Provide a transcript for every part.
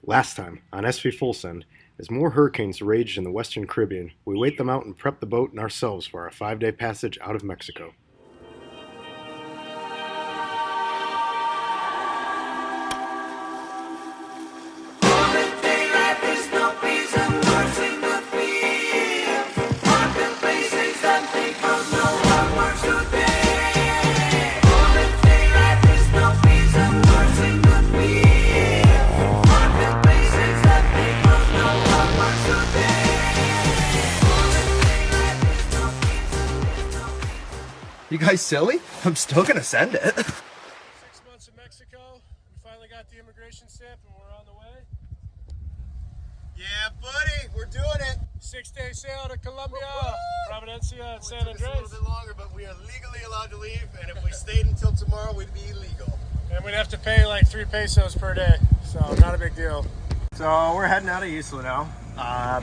Last time, on SV Full Send, as more hurricanes raged in the western Caribbean, we wait them out and prep the boat and ourselves for our 5-day passage out of Mexico. You guys silly? I'm still gonna send it. 6 months in Mexico. We finally got the immigration stamp and we're on the way. Yeah, buddy, we're doing it. 6-day sail to Colombia, Providencia, and San It took us a Andres. little bit longer, but we are legally allowed to leave, and if we stayed until tomorrow, we'd be illegal. And we'd have to pay like 3 pesos per day, so not a big deal. So we're heading out of Isla now,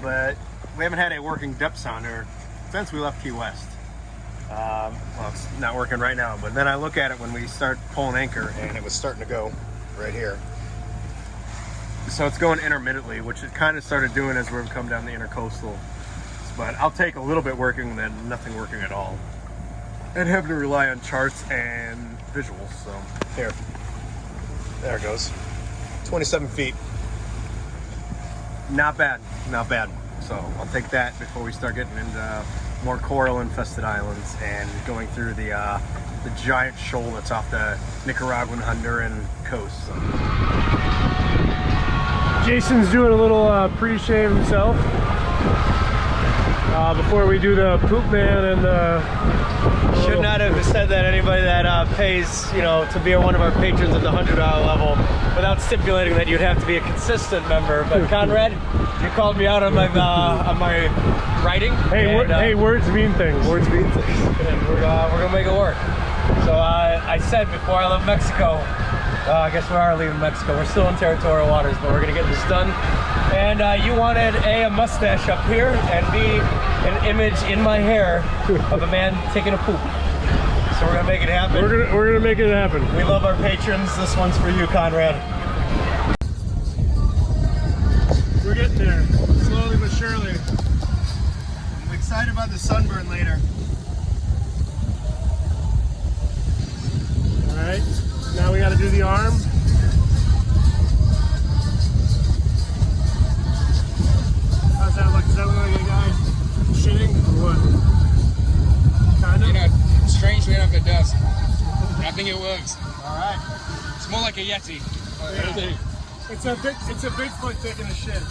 but we haven't had a working depth sounder since we left Key West. Well, it's not working right now, but then I look at it when we start pulling anchor, and it was starting to go right here. So it's going intermittently, which it kind of started doing as we've come down the intercoastal. But I'll take a little bit working than nothing working at all. And having to rely on charts and visuals, so here. There it goes. 27 feet. Not bad, not bad. So I'll take that before we start getting into more coral infested islands and going through the giant shoal that's off the Nicaraguan Honduran coast. So. Jason's doing a little pre-shave himself before we do the poop man and Should not have said that. Anybody that pays, you know, to be one of our patrons at the $100 level, without stipulating that you'd have to be a consistent member. But Conrad, you called me out on my writing. Hey, and, hey, words mean things. Words mean things, and we're gonna make it work. So I said before I left Mexico, I guess we are leaving Mexico. We're still in territorial waters, but we're gonna get this done. And you wanted a mustache up here and B, an image in my hair of a man taking a poop. So we're gonna make it happen. We're gonna make it happen. We love our patrons. This one's for you, Conrad. We're getting there, slowly but surely. I'm excited about the sunburn later. All right, now we got to do the arm. How's that look? Does that look like a guy shitting or what? Kind of? You know, strangely enough it does. I think it works. All right. It's more like a Yeti. Yeah. It's a Bigfoot taking a shit.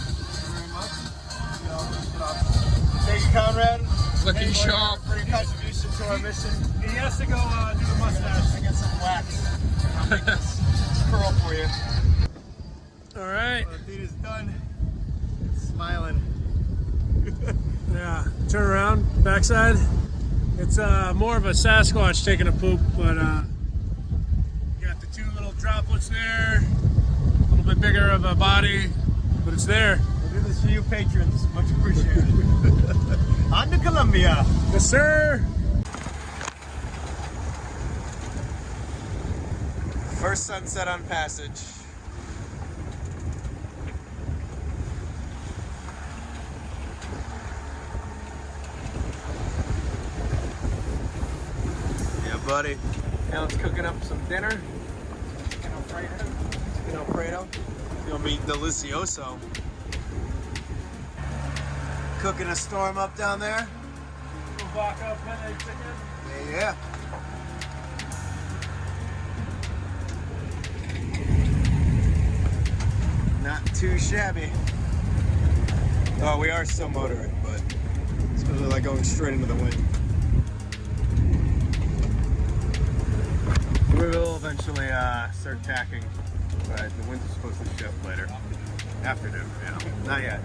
Thank you, Conrad. Looking Hey, sharp. For your contribution to our mission. He has to go do the mustache. I get some wax. I'll make this curl for you. All right. Well, the dude is done. Smiling. Yeah. Turn around. Backside. It's more of a Sasquatch taking a poop, but you got the 2 little droplets there. A little bit bigger of a body, but it's there. We'll do this for you patrons. Much appreciated. On to Colombia. Yes, sir. First sunset on passage. Yeah, buddy. Now it's cooking up some dinner. Chicken Alfredo. It's gonna be delicioso. Cooking a storm up down there. Vaca penne chicken. Yeah. Not too shabby. Oh, we are still motoring, but it's really like going straight into the wind. We will eventually start tacking, but the wind's supposed to shift later. Afternoon, yeah. Not yet.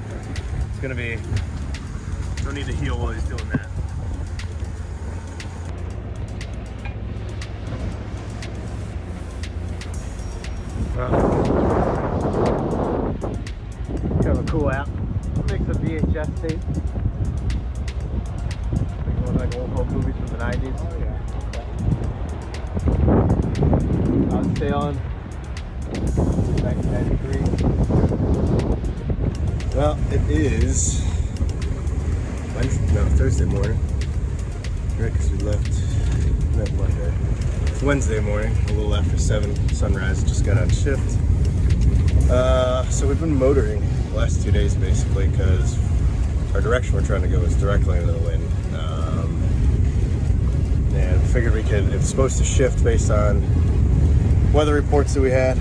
It's gonna be, don't need to heel while he's doing that. Kind of a cool app. Makes a VHS tape. Like old home movies from the 90s. Oh yeah. I was sailing back in '93. Well, it is Thursday morning, right? Because we left that Monday. It's Wednesday morning, a little after 7, sunrise. Just got on shift. So we've been motoring the last 2 days basically because our direction we're trying to go is directly into the wind. And we figured it's supposed to shift based on weather reports that we had.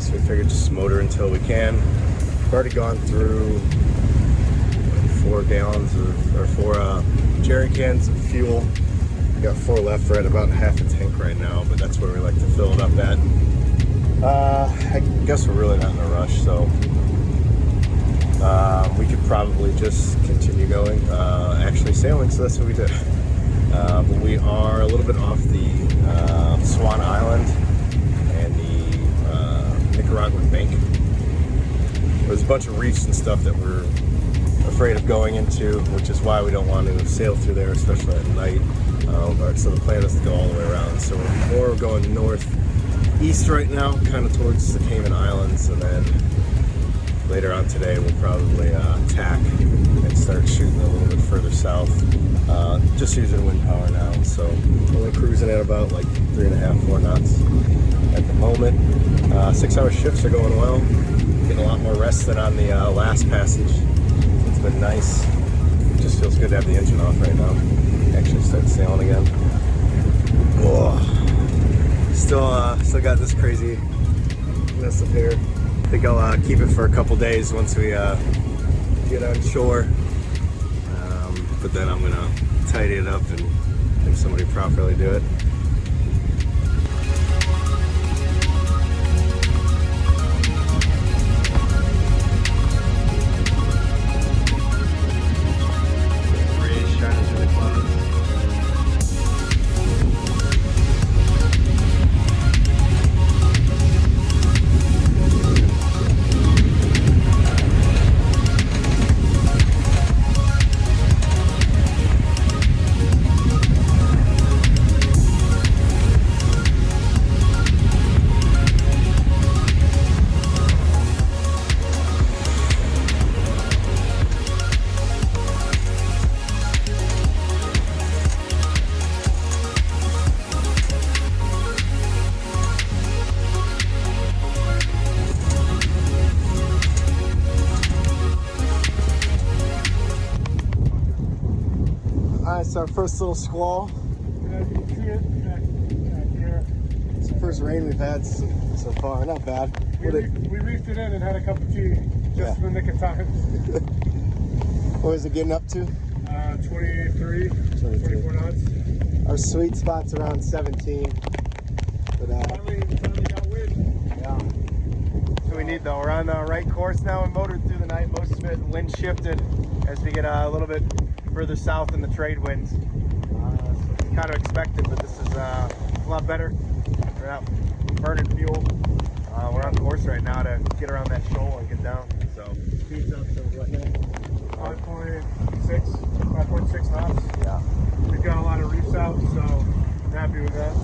So we figured just motor until we can. We've already gone through 4 jerry cans of fuel. We got 4 left. We're at about half a tank right now, but that's where we like to fill it up at. I guess we're really not in a rush, so we could probably just continue going, actually sailing, so that's what we did. But we are a little bit off the Swan Island and the Nicaraguan bank. There's a bunch of reefs and stuff that we're afraid of going into, which is why we don't want to sail through there, especially at night. So the plan is to go all the way around. So we're more going northeast right now, kind of towards the Cayman Islands, and then later on today we'll probably tack and start shooting a little bit further south. Just using wind power now, so only cruising at about like 3.5, 4 knots at the moment. 6-hour shifts are going well. Getting a lot more rest than on the last passage. It's been nice. It just feels good to have the engine off right now. Actually start sailing again. Oh, still got this crazy mess up here. I think I'll keep it for a couple days once we get on shore. But then I'm gonna tidy it up and have somebody properly do it. It's our first little squall. Yeah, you can see it back here. It's the first rain we've had so far. Not bad. We reefed it in and had a cup of tea just in the nick of time. What is it getting up to? 23, 24 knots. Our sweet spot's around 17. But Finally got wind. yeah. So we need though. We're on the right course now and motored through the night. Most of it wind shifted as we get a little bit further south in the trade winds. So it's kind of expected, but this is a lot better. We're not burning fuel. We're on course right now to get around that shoal and get down. So speed's up to what now? 5.6 knots. Yeah. We've got a lot of reefs out, so I'm happy with that.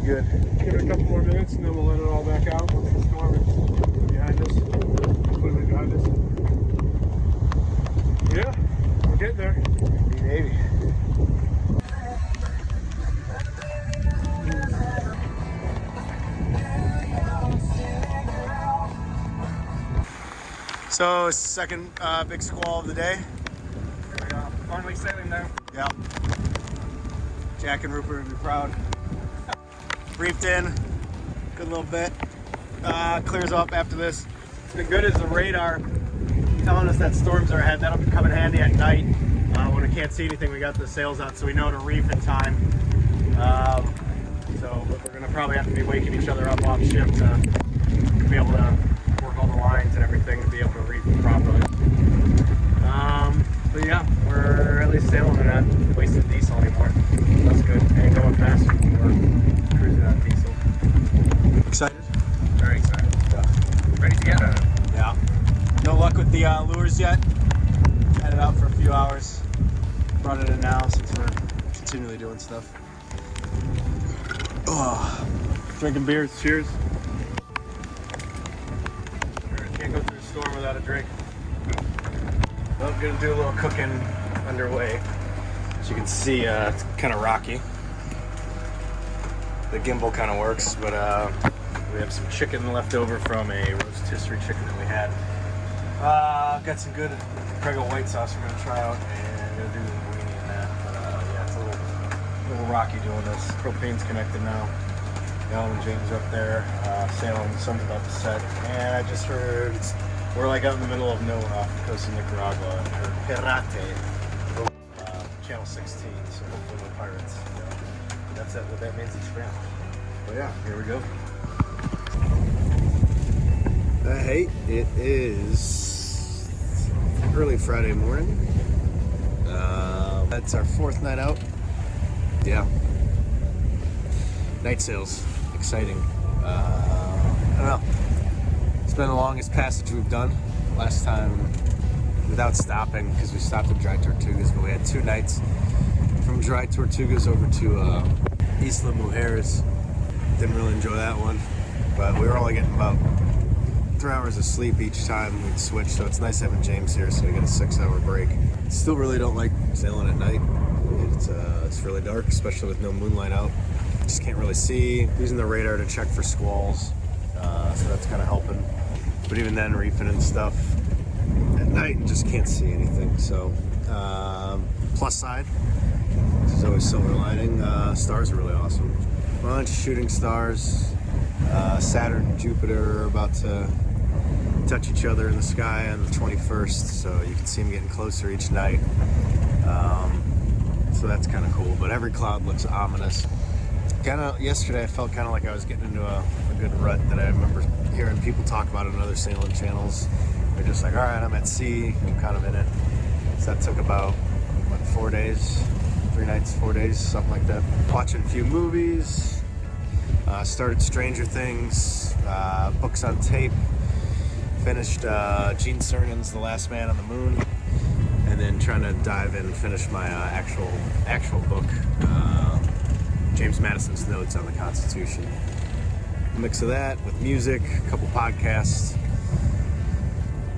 Good. Give it a couple more minutes and then we'll let it all back out once the storm is behind us. Completely behind us. Yeah. Getting there. Maybe. So, second big squall of the day. Finally sailing now. Yeah. Jack and Rupert would be proud. Briefed in. Good little bit. Clears up after this. What's been good is the radar telling us that storms are ahead. That'll come in handy at night when we can't see anything. We got the sails out, so we know to reef in time. So we're gonna probably have to be waking each other up off shift to be able to work all the lines and everything to be able to reef properly. But yeah, we're at least sailing and not wasting diesel anymore. That's good. And going faster when we're cruising on diesel. Excited? Very excited. Yeah. Ready to get on it. Yeah. No luck with the lures yet. Had it out for a few hours. Brought it in now since we're continually doing stuff. Oh, drinking beers. Cheers. Can't go through the storm without a drink. I'm gonna do a little cooking underway. As you can see, it's kind of rocky. The gimbal kind of works, but we have some chicken left over from a rotisserie chicken that we had. Got some good Prego white sauce we're gonna try out, and gonna do the linguine in that. But yeah, it's a little rocky doing this. Propane's connected now. Alan and James are up there sailing. The sun's about to set, and I just heard we're like out in the middle of nowhere off the coast of Nicaragua, and I heard Pirate, channel 16. So hopefully no pirates. That's it. What that means it's Spanish. But yeah, here we go. Hey, it is early Friday morning. That's our 4th night out. Yeah. Night sails. Exciting. I don't know. It's been the longest passage we've done. Last time without stopping, because we stopped at Dry Tortugas, but we had 2 nights from Dry Tortugas over to Isla Mujeres. Didn't really enjoy that one, but we were only getting about 3 hours of sleep each time we'd switch, so it's nice having James here so we get a 6-hour break. Still really don't like sailing at night. It's really dark, especially with no moonlight out. Just can't really see. Using the radar to check for squalls, so that's kind of helping. But even then, reefing and stuff at night, and just can't see anything. So, plus side, there's always silver lining. Stars are really awesome. Bunch of shooting stars. Saturn and Jupiter are about to touch each other in the sky on the 21st, so you can see them getting closer each night. So that's kind of cool, but every cloud looks ominous. Yesterday I felt kind of like I was getting into a good rut that I remember hearing people talk about on other sailing channels. They're just like, all right, I'm at sea, I'm kind of in it. So that took about, 4 days? 3 nights, 4 days, something like that. Watching a few movies, started Stranger Things, books on tape, finished Gene Cernan's The Last Man on the Moon, and then trying to dive in and finish my actual book, James Madison's Notes on the Constitution. A mix of that with music, a couple podcasts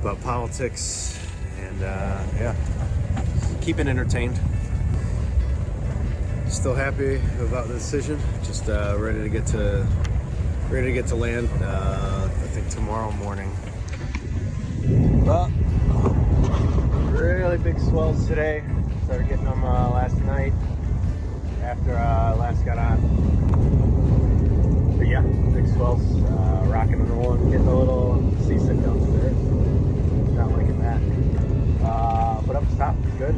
about politics, and yeah, keeping entertained. Still happy about the decision. Just ready to get to land. I think tomorrow morning. Well, really big swells today. Started getting them last night after I last got on. But yeah, big swells. Rocking on the one, getting a little seasick downstairs. Not liking that. But up top, it's good.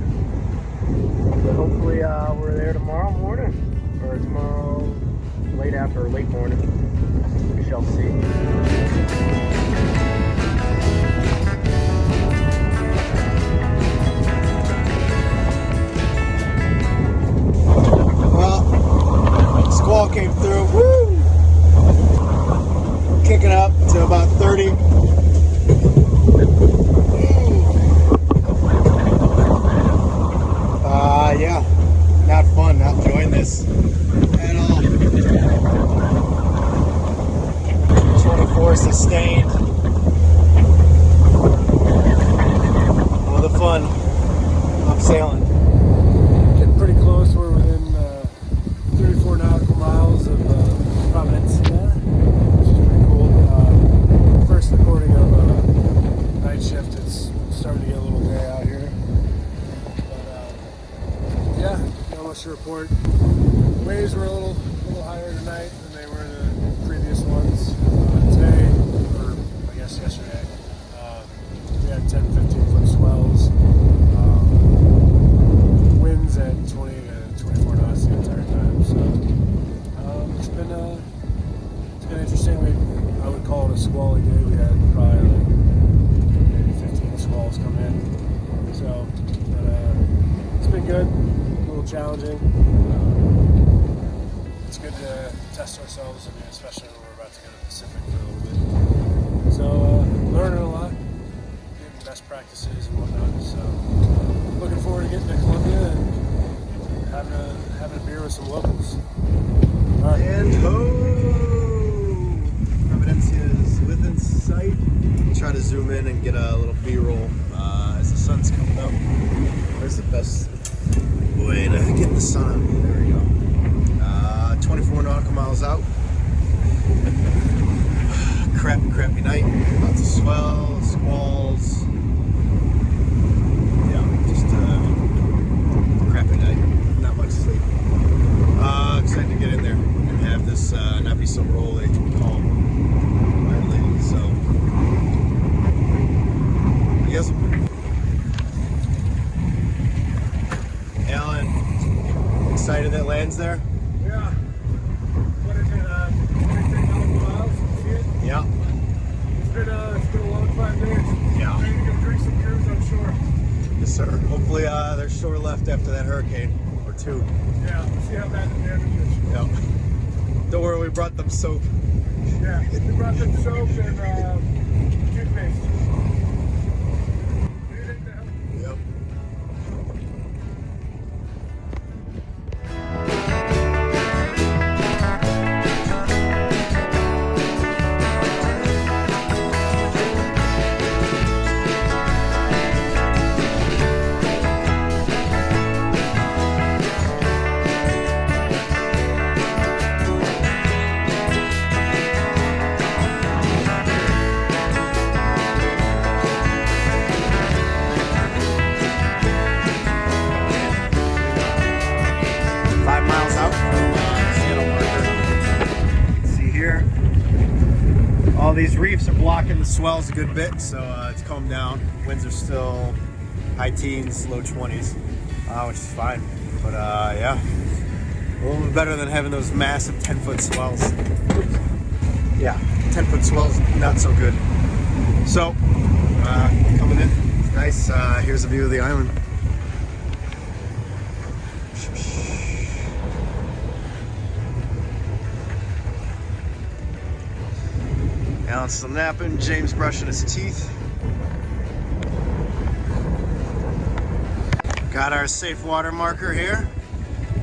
But hopefully we're there tomorrow morning, or tomorrow late morning. We shall see. Well, squall came through. Woo! Kicking up to about 30. Yeah, not fun, not enjoying this at all. 24 sustained. All the fun of sailing. Getting pretty close. We're within 34 nautical miles of Providencia, which is pretty cool. First recording of night shift. It's starting to get a little gray out here. Yeah, not much to report. Waves were a little higher tonight than they were the previous ones. Today, or I guess yesterday, we had 10-15 foot swells. Winds at 20 to 24 knots the entire time. So it's been interesting. I would call it a squally day. We had probably maybe 15 squalls come in. So it's been good. Challenging. It's good to test ourselves, especially when we're about to go to the Pacific for a little bit. So, learning a lot, getting best practices and whatnot. So, looking forward to getting to Colombia and having a beer with some locals. All right. And Providencia is within sight. try to zoom in and get a little B-roll as the sun's coming up. Where's the best way to get the sun on me? There we go. 24 nautical miles out. Crappy night. Lots of swells, squalls. Yeah, just crappy night. Not much sleep. Excited to get in there and have this not be so rolly, calm, finally. So, I guess. Alan, excited that land's there? Yeah. What is it, 23 miles? See it? Yeah. It's been a long 5 days. Yeah. Ready to go drink some beers on shore. Yes, sir. Hopefully there's shore left after that hurricane or two. Yeah, we'll see how bad the damage is. Yeah. Don't worry, we brought them soap. Yeah, we brought them soap and toothpaste. Anything to help. Yep. 5 miles out from Seattle Marker. You can see here, all these reefs are blocking the swells a good bit, so it's calmed down. Winds are still high teens, low 20s, which is fine. But yeah, a little bit better than having those massive 10-foot swells. Yeah, 10-foot swells, not so good. So, coming in, it's nice. Here's a view of the island. Alan's still napping, James brushing his teeth. Got our safe water marker here,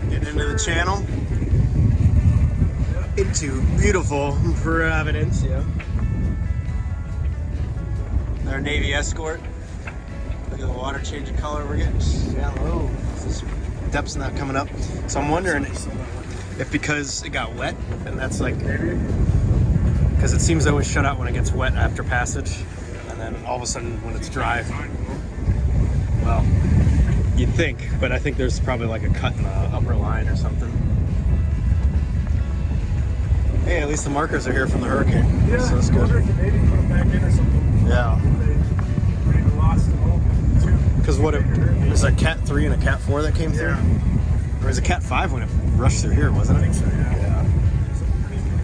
getting into the channel. Into beautiful Providencia. Our Navy escort. Look at the water changing color. We're getting shallow. This depth's not coming up. So I'm wondering if because it got wet, and that's like maybe. Because it seems to always shut out when it gets wet after passage, and then all of a sudden when it's dry, well, you'd think, but I think there's probably like a cut in the upper line or something. Hey, at least the markers are here from the hurricane, Yeah, so that's I wonder good. if maybe put them back in or something. Yeah. They maybe lost them all too. Because what if there's a Cat 3 and a Cat 4 that came through? Yeah. Or was it Cat 5 when it rushed through here, wasn't it? I think so, yeah.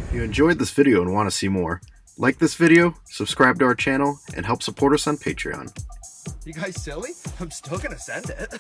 If you enjoyed this video and want to see more, like this video, subscribe to our channel, and help support us on Patreon. You guys silly? I'm still gonna send it.